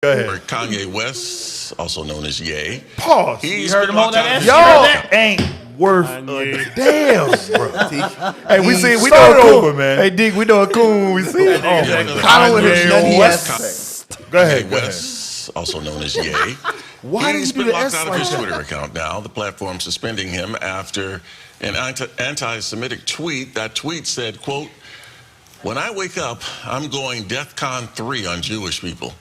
Go ahead. Kanye West, also known as Ye. Pause. He's You heard been him on locked out that of his Y'all Twitter account. ain't worth a damn, bro. Hey, we know Start a coon. over, man. Hey, Dick, we know a coon when we see it. Kanye with his nutty Go ahead. Kanye West, also known as Ye. Why did He's you do been the locked S out of like his that? Twitter account now. The platform suspending him after an anti-Semitic tweet. That tweet said, quote, "When I wake up, I'm going DEFCON 3 on Jewish people."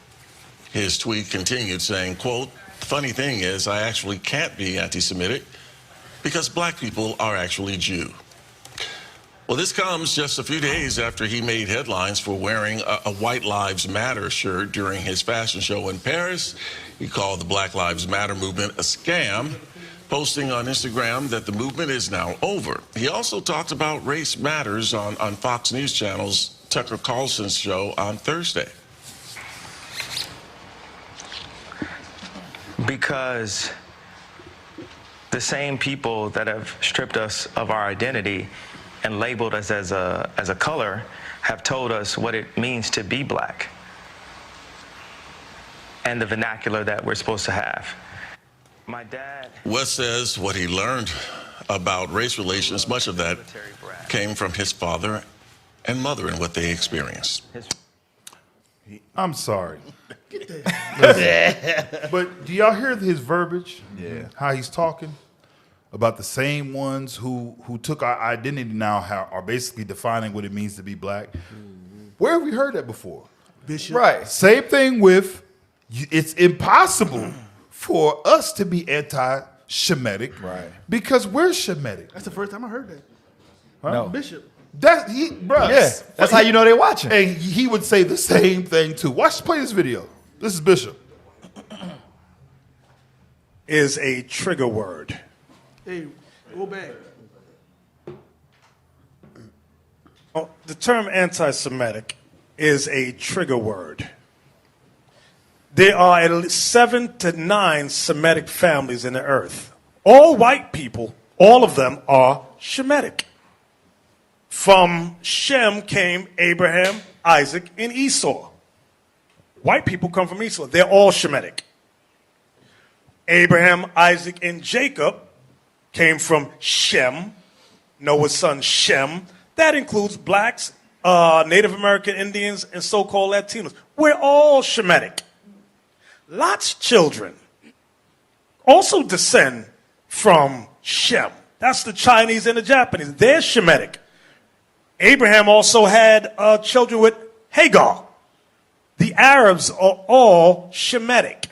His tweet continued saying, quote, "The funny thing is I actually can't be anti-Semitic because black people are actually Jew." Well, this comes just a few days after he made headlines for wearing a White Lives Matter shirt during his fashion show in Paris. He called the Black Lives Matter movement a scam, posting on Instagram that the movement is now over. He also talked about race matters on Fox News Channel's Tucker Carlson's show on Thursday. Because the same people that have stripped us of our identity and labeled us as a color have told us what it means to be black and the vernacular that we're supposed to have. My dad... West says what he learned about race relations, much of that came from his father and mother and what they experienced. I'm sorry. Listen, but do y'all hear his verbiage? Yeah. How he's talking about the same ones who took our identity now are basically defining what it means to be black. Where have we heard that before? Bishop. Right. Same thing with it's impossible for us to be anti-Shemitic, Right. Because we're Shemitic. That's the first time I heard that. No. Bishop. That's he, bro. Yeah, that's how you know they're watching. And he would say the same thing too. Play this video. This is Bishop. Is a trigger word. Hey, go back. The term anti-Semitic is a trigger word. There are at least 7 to 9 Semitic families in the earth. All white people, all of them are Shemitic. From Shem came Abraham, Isaac, and Esau. White people come from Esau. They're all Shemitic. Abraham, Isaac, and Jacob came from Shem, Noah's son Shem. That includes blacks, Native American Indians, and so-called Latinos. We're all Shemitic. Lot's children also descend from Shem. That's the Chinese and the Japanese. They're Shemitic. Abraham also had children with Hagar. The Arabs are all Shemitic.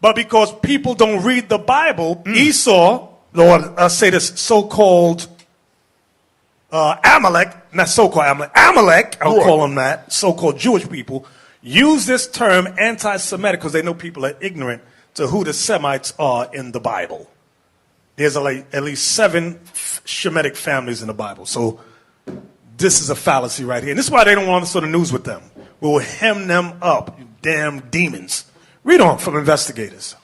But because people don't read the Bible, Esau, Lord, say this so-called Amalek, not so-called Amalek, Amalek, I'll call them that, so-called Jewish people, use this term anti-Semitic because they know people are ignorant to who the Semites are in the Bible. There's at least 7 Shemitic families in the Bible. So this is a fallacy right here. And this is why they don't want us on the news with them. We will hem them up, you damn demons. Read on from investigators.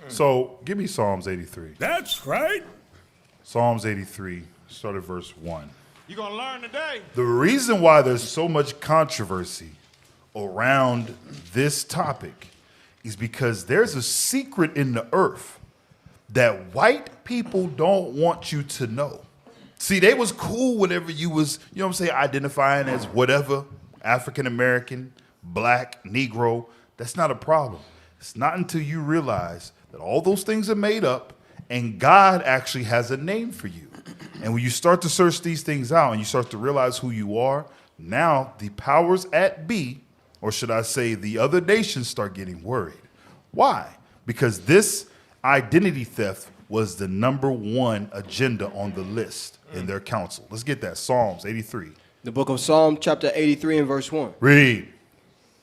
So give me Psalms 83. That's right. Psalms 83, start at verse 1. You're going to learn today. The reason why there's so much controversy around this topic is because there's a secret in the earth that white people don't want you to know. See, they was cool whenever you was, you know what I'm saying, identifying as whatever, African American, black, Negro. That's not a problem. It's not until you realize that all those things are made up and God actually has a name for you. And when you start to search these things out and you start to realize who you are, now the powers at be, or should I say the other nations, start getting worried. Why? Because this identity theft was the #1 agenda on the list in their council. Let's get that. Psalms 83. The book of Psalm, chapter 83 and verse 1. Read.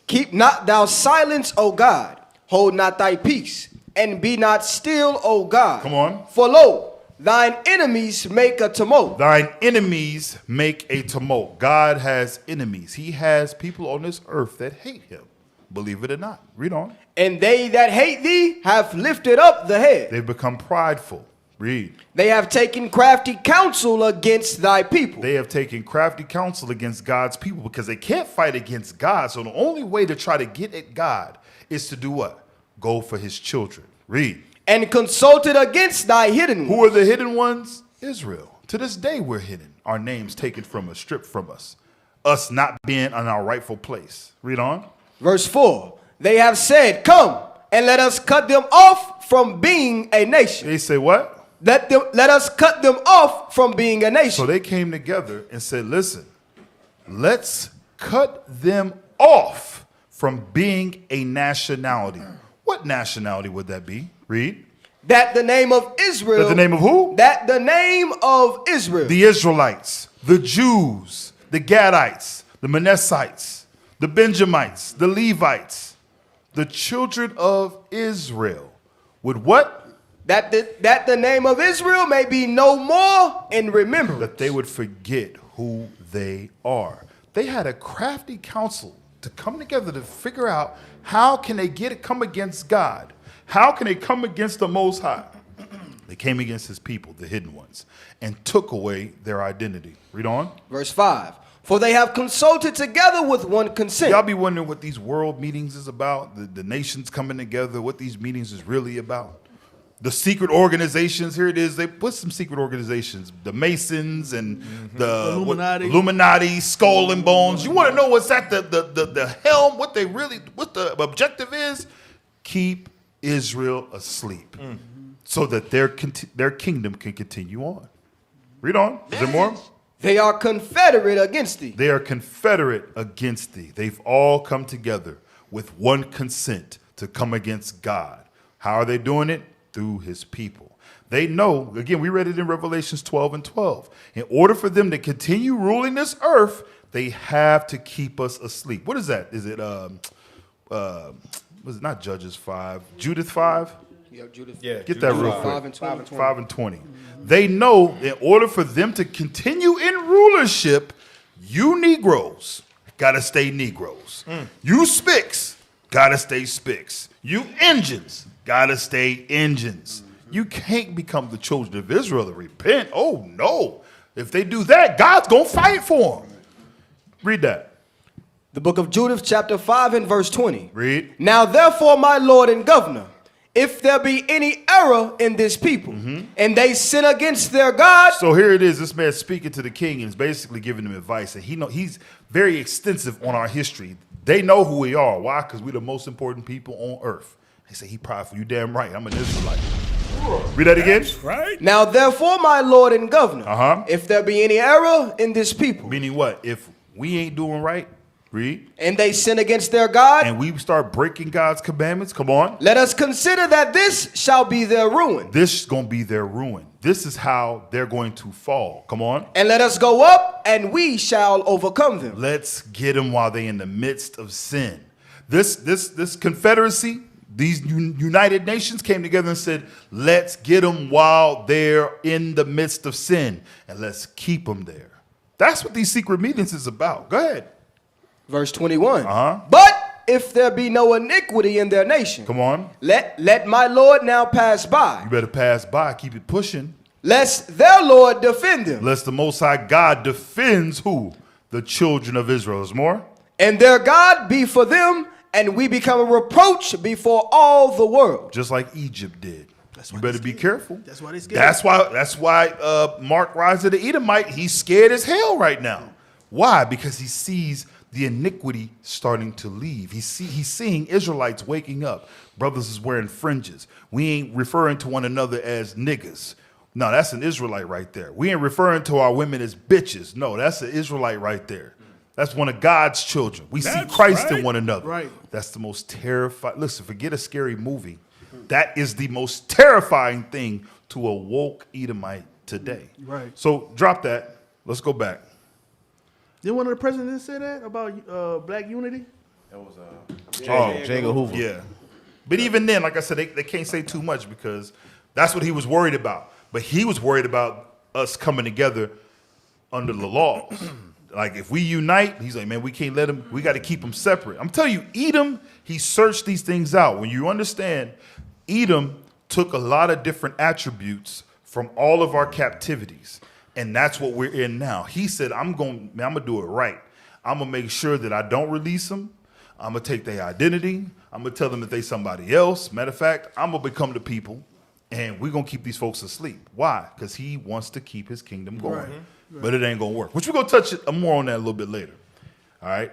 Keep not thou silence, O God. Hold not thy peace, and be not still, O God. Come on. For lo, thine enemies make a tumult. Thine enemies make a tumult. God has enemies. He has people on this earth that hate him. Believe it or not. Read on. And they that hate thee have lifted up the head. They've become prideful. Read. They have taken crafty counsel against thy people. They have taken crafty counsel against God's people because they can't fight against God. So the only way to try to get at God is to do what? Go for his children. Read. And consulted against thy hidden Who ones. are the hidden ones? Israel. To this day, we're hidden. Our names taken from us, stripped from us. Us not being in our rightful place. Read on. Verse 4. They have said, come and let us cut them off from being a nation. They say what? Let us cut them off from being a nation. So they came together and said, listen, let's cut them off from being a nationality. What nationality would that be? Read. That the name of Israel. That the name of who? That the name of Israel. The Israelites, the Jews, the Gadites, the Manassites, the Benjamites, the Levites, the children of Israel. Would what? That the name of Israel may be no more in remembrance. That they would forget who they are. They had a crafty counsel to come together to figure out how can they come against God. How can they come against the Most High? They came against his people, the hidden ones, and took away their identity. Read on. Verse 5. For they have consulted together with one consent. Y'all be wondering what these world meetings is about, the nations coming together, what these meetings is really about. The secret organizations, here it is. They put some secret organizations, the Masons and the Illuminati, Skull and Bones. You want to know what's at the helm, what the objective is? Keep Israel asleep so that their kingdom can continue on. Read on. Is there more? They are confederate against thee. They are confederate against thee. They've all come together with one consent to come against God. How are they doing it? Through his people. They know, again, we read it in Revelations 12 and 12. In order for them to continue ruling this earth, they have to keep us asleep. What is that? Is it, was it not Judges 5? Judith 5? Yeah, Judith. Yeah, Get that real quick. 5 and 20. 5 and 20. They know in order for them to continue in rulership, you Negroes got to stay Negroes. You Spics got to stay Spics. You Engines got to stay Engines. You can't become the children of Israel to repent. Oh, no. If they do that, God's going to fight for them. Read that. The book of Judith, chapter 5 and verse 20. Read. Now therefore, my Lord and Governor, if there be any error in this people, and they sin against their God. So here it is. This man speaking to the king and is basically giving him advice. And he's very extensive on our history. They know who we are. Why? Because we're the most important people on earth. They say, he prideful. You damn right. I'm an Israelite. Read that again. Right? Now therefore, my Lord and Governor, Uh-huh. if there be any error in this people, Meaning what? If we ain't doing right, read, and they sin against their God, and we start breaking God's commandments, come on. let us consider that this shall be their ruin. This is going to be their ruin. This is how they're going to fall. Come on. And let us go up, and we shall overcome them. Let's get them while they're in the midst of sin. This confederacy, these United Nations came together and said, let's get them while they're in the midst of sin, and let's keep them there. That's what these secret meetings is about. Go ahead. Verse 21. Uh-huh. But if there be no iniquity in their nation, Come on. let my Lord now pass by, You better pass by. Keep it pushing. lest their Lord defend them, Lest the Most High God defends who? The children of Israel. Is more? and their God be for them, and we become a reproach before all the world. Just like Egypt did. That's You why better they be scared. careful. That's why they scared. That's why Mark Rise of the Edomite, he's scared as hell right now. Why? Because he sees the iniquity starting to leave. He's seeing Israelites waking up. Brothers is wearing fringes. We ain't referring to one another as niggas. No, that's an Israelite right there. We ain't referring to our women as bitches. No, that's an Israelite right there. That's one of God's children. We see Christ in one another. Right. That's the most terrifying. Listen, forget a scary movie. That is the most terrifying thing to a woke Edomite today. Right. So drop that. Let's go back. Didn't one of the presidents say that about black unity? Jacob Hoover. Yeah. But even then, like I said, they can't say too much because that's what he was worried about. But he was worried about us coming together under the laws. Like if we unite, he's like, man, we can't let them, we got to keep them separate. I'm telling you, Edom, he searched these things out. When you understand, Edom took a lot of different attributes from all of our captivities. And that's what we're in now. He said, I'm gonna do it right. I'm gonna make sure that I don't release them. I'm gonna take their identity. I'm gonna tell them that they somebody else. Matter of fact, I'm gonna become the people, and we're gonna keep these folks asleep. Why? Because he wants to keep his kingdom going. But it ain't gonna work. Which we're gonna touch more on that a little bit later. All right.